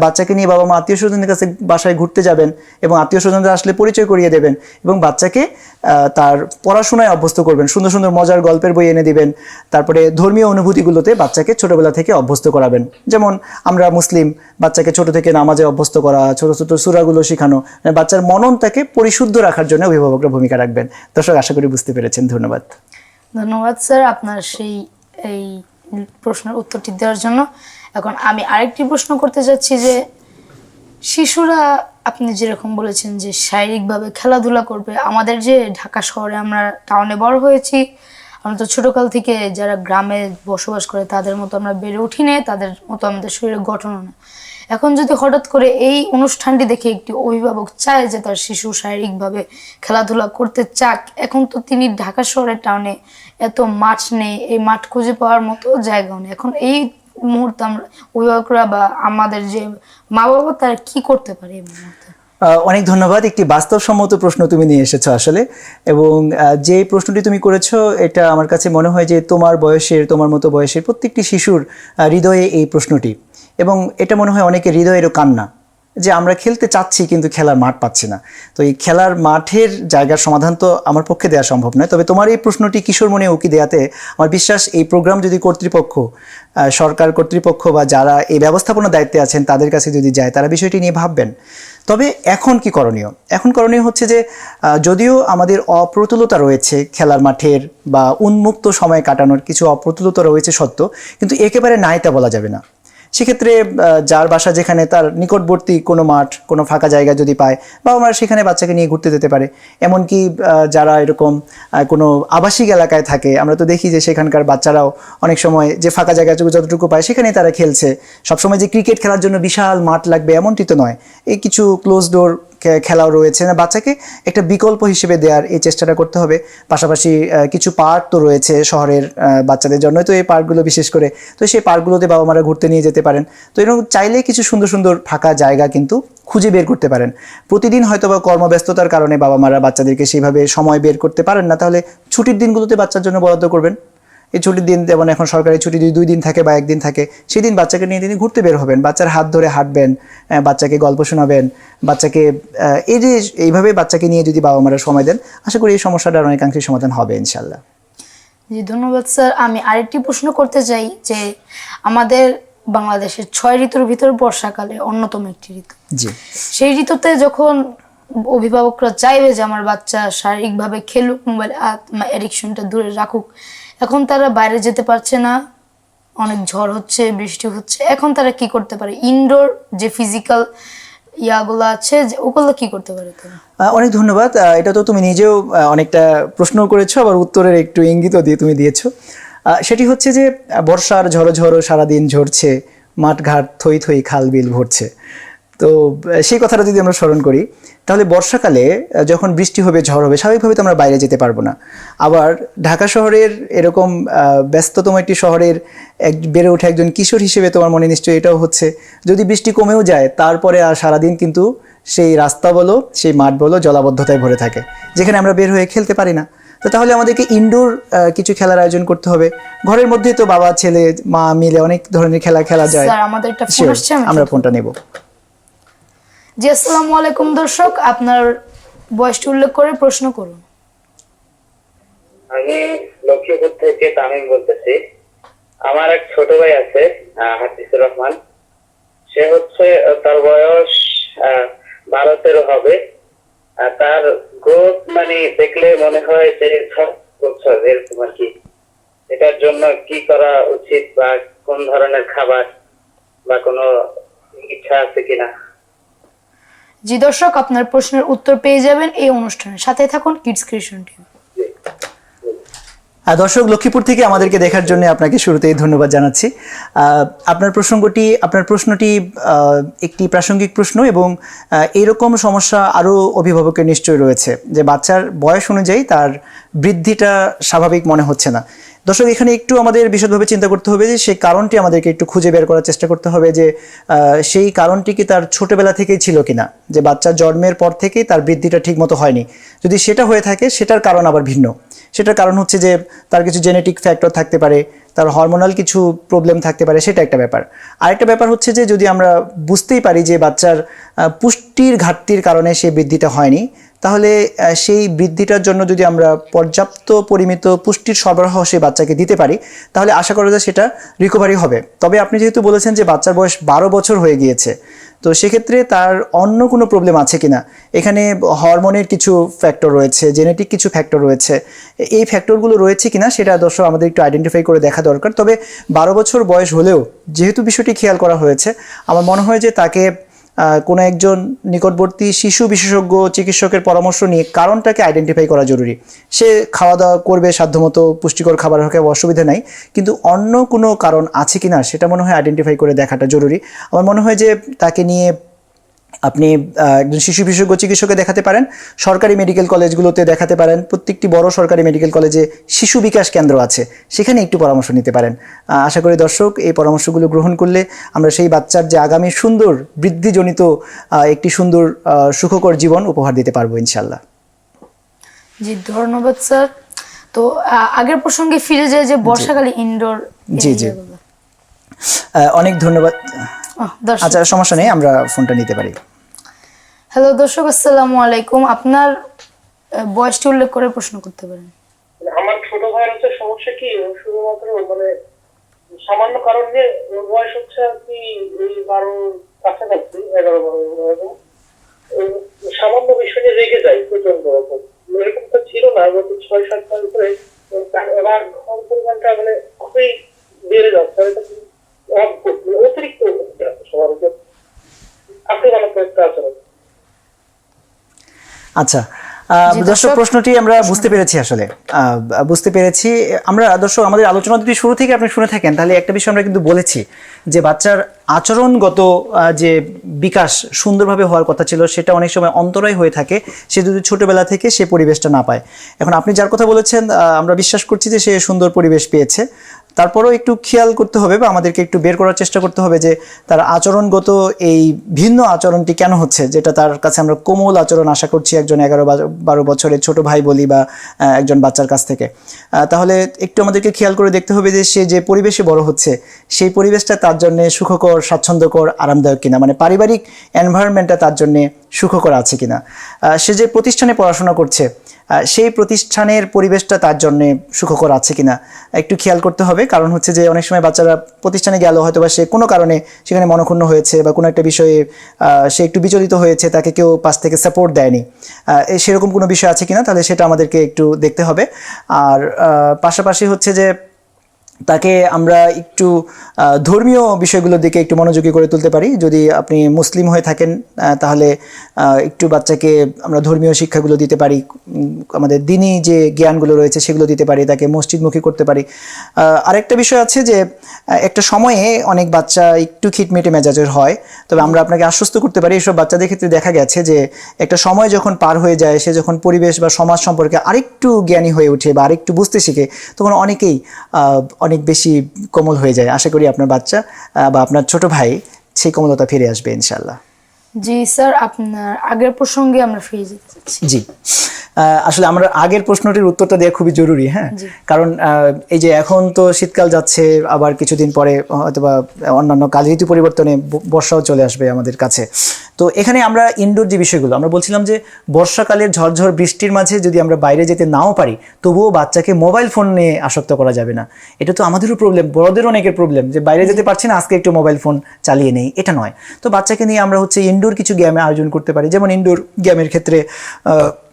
বাচ্চাকে নিয়ে বাবা মা আত্মীয় স্বজনের কাছে বাসায় ঘুরতে যাবেন, এবং আত্মীয় স্বজনরা আসলে পরিচয় করিয়ে দেবেন, এবং বাচ্চাকে তার পড়াশোনায় অভ্যস্ত করবেন, সুন্দর সুন্দর মজার গল্পের বই এনে দিবেন। তারপরে ধর্মীয় অনুভূতিগুলোতে বাচ্চাকে ছোটবেলা থেকে অভ্যস্ত করাবেন। যেমন আমরা মুসলিম, বাচ্চাকে ছোট থেকে নামাজে অভ্যস্ত করা, ছোট ছোট সূরাগুলো শেখানো, বাচ্চার মননটাকে পরিশুদ্ধ রাখার জন্য অভিভাবকরা ভূমিকা রাখবেন। দর্শক, আশা করি বুঝতে পেরেছেন। ধন্যবাদ। ধন্যবাদ স্যার আপনার এই প্রশ্নের উত্তরটি দেওয়ার জন্য। এখন আমি আরেকটি প্রশ্ন করতে চাচ্ছি যে শিশুরা, আপনি যেরকম বলেছেন যে শারীরিকভাবে খেলাধুলা করবে, আমাদের যে ঢাকা শহরে আমরা টাউনে বড় হয়েছি, আমরা তো ছোটকাল থেকে যারা গ্রামে বসবাস করে তাদের মতো আমরা বেড়ে উঠি না, তাদের মতো আমাদের শরীরের গঠনও না। এখন যদি হঠাৎ করে এই অনুষ্ঠানটি দেখে একটি অভিভাবক চায় যে তার শিশু শারীরিকভাবে খেলাধুলা করতে চাক, এখন তো তিনি ঢাকা শহরের টাউনে এত মাঠ নেই, এই মাঠ খুঁজে পাওয়ার মতো জায়গাও নেই। এখন এই মুহূর্তে আমরা অভিভাবকরা বা আমাদের যে মা বাবা, তারা কি করতে পারে এই মুহূর্তে? অনেক ধন্যবাদ। একটি বাস্তবসম্মত প্রশ্ন তুমি নিয়ে এসেছো আসলে, এবং যে প্রশ্নটি তুমি করেছো এটা আমার কাছে মনে হয় যে তোমার বয়সের, তোমার মতো বয়সের প্রত্যেকটি শিশুর হৃদয়ে এই প্রশ্নটি, এবং এটা মনে হয় অনেকের হৃদয়েরও কান্না যে আমরা খেলতে চাচ্ছি কিন্তু খেলার মাঠ পাচ্ছি না। তো এই খেলার মাঠের জায়গার সমাধান তো আমার পক্ষে দেওয়া সম্ভব নয়, তবে তোমার এই প্রশ্নটি কিশোর মনে উকি দেওয়াতে আমার বিশ্বাস এই প্রোগ্রাম যদি কর্তৃপক্ষ, সরকার কর্তৃপক্ষ বা যারা এই ব্যবস্থাপনার দায়িত্বে আছেন তাদের কাছে যদি যায়, তারা বিষয়টি নিয়ে ভাববেন। তবে এখন কি করণীয়? এখন করণীয় হচ্ছে যে যদিও আমাদের অপ্রতুলতা রয়েছে খেলার মাঠের বা উন্মুক্ত সময় কাটানোর কিছু অপ্রতুলতা রয়েছে সত্য, কিন্তু একেবারে নাই তা বলা যাবে না। সেক্ষেত্রে যার বাসা যেখানে, তার নিকটবর্তী কোনো মাঠ, কোনো ফাঁকা জায়গা যদি পায়, বা আমরা সেখানে বাচ্চাকে নিয়ে ঘুরতে যেতে পারে। এমনকি যারা এরকম কোনো আবাসিক এলাকায় থাকে, আমরা তো দেখি যে সেখানকার বাচ্চারাও অনেক সময় যে ফাঁকা জায়গা যতটুকু পায় সেখানেই তারা খেলছে। সবসময় যে ক্রিকেট খেলার জন্য বিশাল মাঠ লাগবে এমনটি তো নয়, এই কিছু ক্লোজ ডোর খেলাও রয়েছে, না বাচ্চাকে একটা বিকল্প হিসেবে দেওয়ার এই চেষ্টাটা করতে হবে। পাশাপাশি কিছু পার্ক তো রয়েছে শহরের বাচ্চাদের জন্য, তো এই পার্কগুলো বিশেষ করে, তো সেই পার্কগুলোতে বাবা মারা ঘুরতে নিয়ে যেতে পারেন। তো এরকম চাইলে কিছু সুন্দর সুন্দর ফাঁকা জায়গা কিন্তু খুঁজে বের করতে পারেন। প্রতিদিন হয়তো বা কর্মব্যস্ততার কারণে বাবা মারা বাচ্চাদেরকে সেইভাবে সময় বের করতে পারেন না, তাহলে ছুটির দিনগুলোতে বাচ্চার জন্য বরাদ্দ করবেন। এই ছুটির দিন, যেমন এখন সরকারি ছুটি 2 দিন থাকে বা 1 দিন থাকে, সেদিন বাচ্চাকে নিয়ে তিনি ঘুরতে বের হবেন, বাচ্চার হাত ধরে হাঁটবেন, বাচ্চাকে গল্প শোনাবেন, বাচ্চাকে এই যে এইভাবে বাচ্চাকে নিয়ে যদি বাবা মারা সময় দেন, আশা করি এই সমস্যাটার অনেকাংশেই সমাধান হবে ইনশাল্লাহ। জি ধন্যবাদ স্যার। আমি আরেকটি প্রশ্ন করতে চাই যে আমাদের বাংলাদেশের 6 ঋতুর ভিতর বর্ষাকালে অন্যতম একটি ঋতু। জি, সেই ঋতুতে যখন অভিভাবকরা চাইবে যে আমার বাচ্চা শারীরিকভাবে খেলুক, মোবাইল অ্যাডিকশনটা দূরে রাখুক, এখন তারা বাইরে যেতে পারছে না, অনেক ঝড় হচ্ছে, বৃষ্টি হচ্ছে, এখন তারা কি করতে পারে? ইনডোর যে ফিজিক্যাল ইয়াগুলো আছে ওগুলো কি করতে পারে তারা? অনেক ধন্যবাদ। এটা তো তুমি নিজেও অনেকটা প্রশ্ন করেছো, আবার উত্তরের একটু ইঙ্গিতও দিয়ে তুমি দিয়েছো। সেটি হচ্ছে যে বর্ষার ঝড়ো ঝড়ো সারাদিন ঝরছে, মাঠঘাট থই থই খাল বিল ভরছে। তো সেই কথাটা যদি আমরা স্মরণ করি, তাহলে বর্ষাকালে যখন বৃষ্টি হবে, ঝড় হবে, স্বাভাবিকভাবে তো আমরা বাইরে যেতে পারবো না। আবার ঢাকা শহরের এরকম ব্যস্ততম একটি শহরের বেড়ে ওঠা একজন কিশোর হিসেবে তোমার মনে নিশ্চয়ই এটাও হচ্ছে, যদি বৃষ্টি কমেও যায় তারপরে আর সারাদিন কিন্তু সেই রাস্তা বলো, সেই মাঠ বলো জলাবদ্ধতায় ভরে থাকে, যেখানে আমরা বের হয়ে খেলতে পারি না। তো তাহলে আমাদেরকে ইনডোর কিছু খেলার আয়োজন করতে হবে। ঘরের মধ্যেই তো বাবা ছেলে মা মিলে অনেক ধরনের খেলা খেলা যায়। স্যার আমাদের একটা ফোন Sure, আসছে, আমরা ফোনটা নেব। জি আসসালামু আলাইকুম দর্শক, আপনার বয়সটি উল্লেখ করে প্রশ্ন করুন। আমি লক্ষ্মীপুর থেকে তামিম বলতেছি। আমার এক ছোট ভাই আছে, হাফিজুর রহমান। সে হচ্ছে, তার বয়স 12-13 হবে। তার গ্রোথ মানে দেখলে মনে হয় যে 6 বছর এরকম আর কি। এটার জন্য কি করা উচিত, বা কোন ধরনের খাবার বা কোনো ইচ্ছা আছে কিনা? জি দর্শক, আপনার প্রশ্নের উত্তর পেয়ে যাবেন এই অনুষ্ঠানের সাথে থাকুন কিডস ক্রিয়েশন টিভি। দর্শক, লক্ষ্মীপুর থেকে আমাদেরকে দেখার জন্য আপনাকে শুরুতেই ধন্যবাদ জানাচ্ছি। আপনার প্রশ্নটি একটি প্রাসঙ্গিক প্রশ্ন, এবং এইরকম সমস্যা আরও অভিভাবকের নিশ্চয়ই রয়েছে যে বাচ্চার বয়স অনুযায়ী তার বৃদ্ধিটা স্বাভাবিক মনে হচ্ছে না। দর্শক, এখানে একটু আমাদের বিশদভাবে চিন্তা করতে হবে যে সেই কারণটি আমাদেরকে একটু খুঁজে বের করার চেষ্টা করতে হবে, যে সেই কারণটি কি তার ছোটবেলা থেকেই ছিল কিনা, যে বাচ্চার জন্মের পর থেকেই তার বৃদ্ধিটা ঠিকমতো হয়নি। যদি সেটা হয়ে থাকে, সেটার কারণ আবার ভিন্ন। সেটার কারণ হচ্ছে যে তার কিছু জেনেটিক ফ্যাক্টর থাকতে পারে, তার হরমোনাল কিছু প্রবলেম থাকতে পারে, সেটা একটা ব্যাপার। আরেকটা ব্যাপার হচ্ছে যে যদি আমরা বুঝতেই পারি যে বাচ্চার পুষ্টির ঘাটতির কারণে সেই বৃদ্ধিটা হয়নি, তাহলে সেই বৃদ্ধিটার জন্য যদি আমরা পর্যাপ্ত পরিমিত পুষ্টির সরবরাহ সেই বাচ্চাকে দিতে পারি, তাহলে আশা করা যায় সেটা রিকভারি হবে। তবে আপনি যেহেতু বলেছেন যে বাচ্চার বয়স 12 বছর হয়ে গিয়েছে, তো সেক্ষেত্রে তার অন্য কোনো প্রবলেম আছে কিনা, এখানে হরমোনের কিছু ফ্যাক্টর রয়েছে, জেনেটিক কিছু ফ্যাক্টর রয়েছে, এই ফ্যাক্টরগুলো রয়েছে কিনা সেটা দর্শক আমাদের একটু আইডেন্টিফাই করে দেখা দরকার। তবে 12 বছর বয়স হলেও যেহেতু বিষয়টি খেয়াল করা হয়েছে, আমার মনে হয় যে তাকে কোনো একজন নিকটবর্তী শিশু বিশেষজ্ঞ চিকিৎসকের পরামর্শ নিয়ে কারণটাকে আইডেন্টিফাই করা জরুরি। সে খাওয়া দাওয়া করবে, সাধ্যমতো পুষ্টিকর খাবার হোক, অসুবিধা নাই, কিন্তু অন্য কোনো কারণ আছে কিনা সেটা মনে হয় আইডেন্টিফাই করে দেখাটা জরুরি। আমার মনে হয় যে তাকে নিয়ে আপনি একজন শিশু বিশেষজ্ঞ চিকিৎসককে দেখাতে পারেন, সরকারি মেডিকেল কলেজগুলোতে দেখাতে পারেন, প্রত্যেকটি বড় সরকারি মেডিকেল কলেজে শিশু বিকাশ কেন্দ্র আছে, সেখানে একটু পরামর্শ নিতে পারেন। আশা করি দর্শক এই পরামর্শগুলো গ্রহণ করলে আমরা সেই বাচ্চার যে আগামী সুন্দর বৃদ্ধিজনিত একটি সুন্দর সুখকর জীবন উপহার দিতে পারবো ইনশাল্লাহ। জি ধন্যবাদ স্যার। তো আগের প্রসঙ্গে ফিরে যায় যে বর্ষাকালে ইনডোর। জি জি, অনেক ধন্যবাদ। আচ্ছা, সমস্যা নেই, আমরা ফোনটা নিতে পারি। হ্যালো দর্শক, আসসালামু আলাইকুম, আপনার বয়সটি উল্লেখ করে প্রশ্ন করতে পারেন। আমার ছোট ভাইয়ের হচ্ছে সমস্যা কি, শুধুমাত্র মানে সামান্য কারণে ওর বয়স হচ্ছে আর কি এই 12 কাছাকাছি 11-12 এরকম। সামান্য বিষয় নিয়ে রেগে যায় প্রচন্ড রকম। এরকম তো ছিল না, গত 6-7 মাস ধরে এবার ঘর পরিমাণটা মানে খুবই বেড়ে যাচ্ছে, অতিরিক্ত সবার উপর। আপনি ভালো একটা আচরণ। আচ্ছা দর্শক, প্রশ্নটি আমরা বুঝতে পেরেছি, আসলে বুঝতে পেরেছি আমরা। দর্শক, আমাদের আলোচনা যদি শুরু থেকে আপনি শুনে থাকেন, তাহলে একটা বিষয় আমরা কিন্তু বলেছি যে বাচ্চার আচরণগত যে বিকাশ সুন্দরভাবে হওয়ার কথা ছিল, সেটা অনেক সময় অন্তরায় হয়ে থাকে সে যদি ছোটবেলা থেকে সে পরিবেশটা না পায়। এখন আপনি যার কথা বলেছেন, আমরা বিশ্বাস করছি যে সে সুন্দর পরিবেশ পেয়েছে। তারপরেও একটু খেয়াল করতে হবে বা আমাদেরকে একটু বের করার চেষ্টা করতে হবে যে তার আচরণগত এই ভিন্ন আচরণটি কেন হচ্ছে, যেটা তার কাছে আমরা কোমল আচরণ আশা করছি একজন 11-12 বছরের ছোট ভাই বলি বা একজন বাচ্চার কাছ থেকে। তাহলে একটু আমাদেরকে খেয়াল করে দেখতে হবে যে সে যে পরিবেশে বড় হচ্ছে, সেই পরিবেশটা তার জন্য সুখকর, স্বাচ্ছন্দ্যকর, আরামদায়ক কিনা, মানে পারিবারিক এনভায়রনমেন্টটা তার জন্য সুখকর আছে কিনা, সে যে প্রতিষ্ঠানে পড়াশোনা করছে সেই প্রতিষ্ঠানের পরিবেশটা তার জন্য সুখকর আছে কিনা একটু খেয়াল করতে হবে। কারণ হচ্ছে যে অনেক সময় বাচ্চারা প্রতিষ্ঠানে গেল, হয়তো বা সে কোনো কারণে সেখানে মনক্ষুণ্ণ হয়েছে বা কোনো একটা বিষয়ে সে একটু বিচলিত হয়েছে, তাকে কেউ পাশ থেকে সাপোর্ট দেয়নি, সেরকম কোনো বিষয় আছে কিনা, তাহলে সেটা আমাদেরকে একটু দেখতে হবে। আর পাশাপাশি হচ্ছে যে তাকে আমরা একটু ধর্মীয় বিষয়গুলোর দিকে একটু মনোযোগী করে তুলতে পারি। যদি আপনি মুসলিম হয়ে থাকেন তাহলে একটু বাচ্চাকে আমরা ধর্মীয় শিক্ষাগুলো দিতে পারি, আমাদের দিনী যে জ্ঞানগুলো রয়েছে সেগুলো দিতে পারি, তাকে মসজিদমুখী করতে পারি। আরেকটা বিষয় আছে যে একটা সময়ে অনেক বাচ্চা একটু খিটমিটে মেজাজের হয়, তবে আমরা আপনাকে আশ্বস্ত করতে পারি এসব বাচ্চাদের ক্ষেত্রে দেখা গেছে যে একটা সময় যখন পার হয়ে যায়, সে যখন পরিবেশ বা সমাজ সম্পর্কে আরেকটু জ্ঞানী হয়ে ওঠে বা আরেকটু বুঝতে শিখে, তখন অনেকেই অনেক বেশি কোমল হয়ে যায়। আশা করি আপনার বাচ্চা বা আপনার ছোট ভাই সেই কোমলতা ফিরে আসবে ইনশাআল্লাহ। জি স্যার, আপনার আগের প্রসঙ্গে আমরা ফিরে যেতে চাচ্ছি। জি, আসলে আমরা আগের প্রশ্নটির উত্তরটা দেওয়া খুবই জরুরি। হ্যাঁ, কারণ এই যে এখন তো শীতকাল যাচ্ছে, আবার কিছুদিন পরে হয়তোবা অন্যান্য কাল ঋতু পরিবর্তনে বর্ষাও চলে আসবে আমাদের কাছে। তো এখানে আমরা ইনডোর যে বিষয়গুলো আমরা বলছিলাম যে বর্ষাকালের ঝড়ঝড় বৃষ্টির মাঝে যদি আমরা বাইরে যেতে নাও পারি, তবুও বাচ্চাকে মোবাইল ফোন নিয়ে আসক্ত করা যাবে না। এটা তো আমাদেরও প্রবলেম, বড়দের অনেকের প্রবলেম যে বাইরে যেতে পারছি না, আজকে একটু মোবাইল ফোন চালিয়ে নেই, এটা নয়। তো বাচ্চাকে নিয়ে আমরা হচ্ছে ইনডোর কিছু গেমে আয়োজন করতে পারি। যেমন ইনডোর গেমের ক্ষেত্রে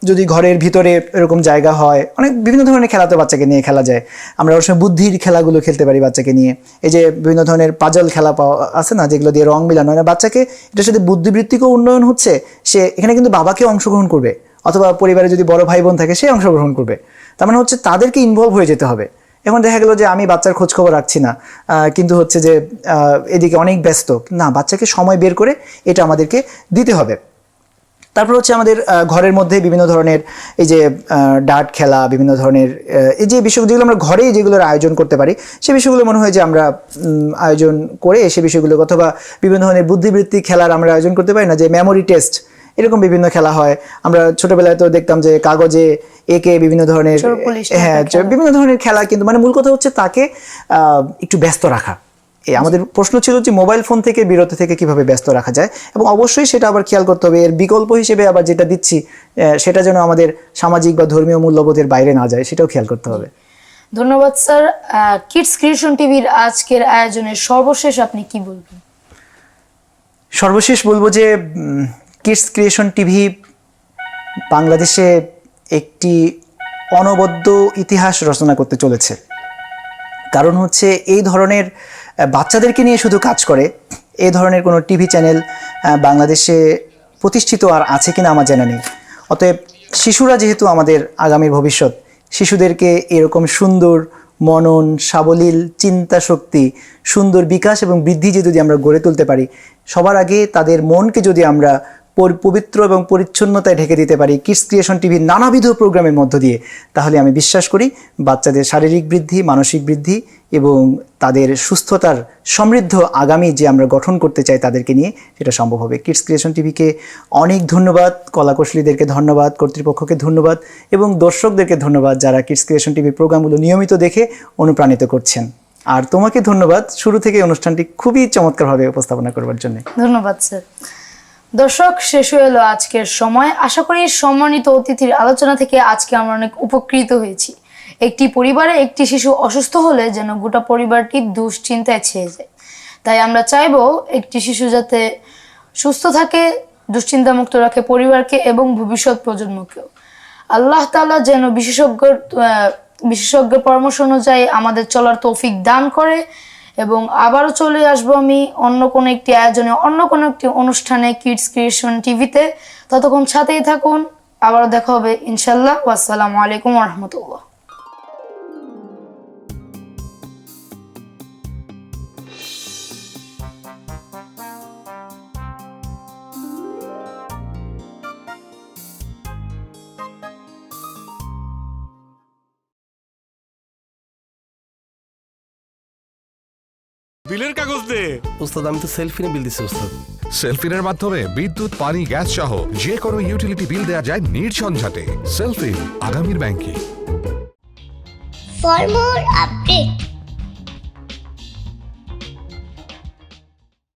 যদি ঘরের ভিতরে এরকম জায়গা হয়, অনেক বিভিন্ন ধরনের খেলা তো বাচ্চাকে নিয়ে খেলা যায়। আমরা ওর সঙ্গে বুদ্ধির খেলাগুলো খেলতে পারি বাচ্চাকে নিয়ে। এই যে বিভিন্ন ধরনের পাজল খেলা পাওয়া আছে না, যেগুলো দিয়ে রং মিলানো হয়, বাচ্চাকে এটার সাথে বুদ্ধিবৃত্তিকও উন্নয়ন হচ্ছে। সে এখানে কিন্তু বাবাকে অংশগ্রহণ করবে, অথবা পরিবারে যদি বড় ভাই বোন থাকে সে অংশগ্রহণ করবে। তার মানে হচ্ছে তাদেরকে ইনভলভ হয়ে যেতে হবে। এখন দেখা গেল যে আমি বাচ্চার খোঁজ খবর রাখছি না, কিন্তু হচ্ছে যে এদিকে অনেক ব্যস্ত, না, বাচ্চাকে সময় বের করে এটা আমাদেরকে দিতে হবে। তারপর হচ্ছে আমাদের ঘরের মধ্যে বিভিন্ন ধরনের এই যে ডার্ট খেলা, বিভিন্ন ধরনের এই যে বিষয়গুলো যেগুলো আমরা ঘরেই যেগুলোর আয়োজন করতে পারি, সে বিষয়গুলো মনে হয় যে আমরা আয়োজন করে সে বিষয়গুলো, অথবা বিভিন্ন ধরনের বুদ্ধিবৃত্তি খেলার আমরা আয়োজন করতে পারি না, যে মেমোরি টেস্ট, এরকম বিভিন্ন খেলা হয়। আমরা ছোটবেলায় তো দেখতাম যে কাগজে এঁকে বিভিন্ন ধরনের, হ্যাঁ, বিভিন্ন ধরনের খেলা। কিন্তু মানে মূল কথা হচ্ছে তাকে একটু ব্যস্ত রাখা। আমাদের প্রশ্ন ছিল যে মোবাইল ফোন থেকে বিরত থেকে কিভাবে ব্যস্ত রাখা যায়, এবং অবশ্যই সেটা আবার খেয়াল করতে হবে এর বিকল্প হিসেবে আবার যেটা দিচ্ছি সেটা যেন আমাদের সামাজিক বা ধর্মীয় মূল্যবোধের বাইরে না যায়, সেটাও খেয়াল করতে হবে। ধন্যবাদ স্যার। কিডস ক্রিয়েশন টিভির আজকের আয়োজনের সর্বশেষ আপনি কি বলবেন? সর্বশেষ বলবো যে কিডস ক্রিয়েশন টিভি বাংলাদেশে একটি অনবদ্য ইতিহাস রচনা করতে চলেছে। কারণ হচ্ছে এই ধরনের বাচ্চাদেরকে নিয়ে শুধু কাজ করে এই ধরনের কোনো টিভি চ্যানেল বাংলাদেশে প্রতিষ্ঠিত আর আছে কিনা আমার জানা নেই। অতএব শিশুরা যেহেতু আমাদের আগামীর ভবিষ্যৎ, শিশুদেরকে এরকম সুন্দর মনন, সাবলীল চিন্তা শক্তি, সুন্দর বিকাশ এবং বৃদ্ধি যদি আমরা গড়ে তুলতে পারি, সবার আগে তাদের মনকে যদি আমরা পবিত্র এবং পরিচ্ছন্নতায় ঢেকে দিতে পারি কিডস ক্রিয়েশন টিভির নানাবিধ প্রোগ্রামের মধ্য দিয়ে, তাহলে আমি বিশ্বাস করি বাচ্চাদের শারীরিক বৃদ্ধি, মানসিক বৃদ্ধি এবং তাদের সুস্থতার সমৃদ্ধ আগামী যে আমরা গঠন করতে চাই তাদেরকে নিয়ে, সেটা সম্ভব হবে। কিডস ক্রিয়েশন টিভিকে অনেক ধন্যবাদ, কলাকুশলীদেরকে ধন্যবাদ, কর্তৃপক্ষকে ধন্যবাদ এবং দর্শকদেরকে ধন্যবাদ যারা কিডস ক্রিয়েশন টিভির প্রোগ্রামগুলো নিয়মিত দেখে অনুপ্রাণিত করছেন। আর তোমাকে ধন্যবাদ শুরু থেকে অনুষ্ঠানটি খুবই চমৎকারভাবে উপস্থাপনা করবার জন্য। ধন্যবাদ স্যার। দর্শক, শেষ হয়ে এলো আজকের সময়। আশা করি সম্মানিত অতিথির আলোচনা থেকে আজকে আমরা অনেক উপকৃত হয়েছি। একটি পরিবারে একটি শিশু অসুস্থ হলে যেন গোটা পরিবারটি দুশ্চিন্তায় ছেয়ে যায়। তাই আমরা চাইবো একটি শিশু যাতে সুস্থ থাকে, দুশ্চিন্তামুক্ত রাখে পরিবারকে এবং ভবিষ্যৎ প্রজন্মকেও। আল্লাহ তাআলা যেন বিশেষজ্ঞের পরামর্শ অনুযায়ী আমাদের চলার তৌফিক দান করে। এবং আবারও চলে আসবো আমি অন্য কোনো একটি আয়োজনে, অন্য কোনো একটি অনুষ্ঠানে কিডস ক্রিয়েশন টিভিতে। ততক্ষণ সাথেই থাকুন, আবারও দেখা হবে ইনশাল্লাহ। আসসালামু আলাইকুম ওয়া রাহমাতুল্লাহ। বিলের কাগজ দে। ওস্তাদ, আমি তো সেলফিনে বিল দিছি ওস্তাদ। সেলফিনের মাধ্যমে বিদ্যুৎ, পানি, গ্যাস সহ যে কোনো ইউটিলিটি বিল দেওয়া যায় নির্ঝঞ্ঝাটে। সেলফিন, আগামীর ব্যাংকে। For more updates,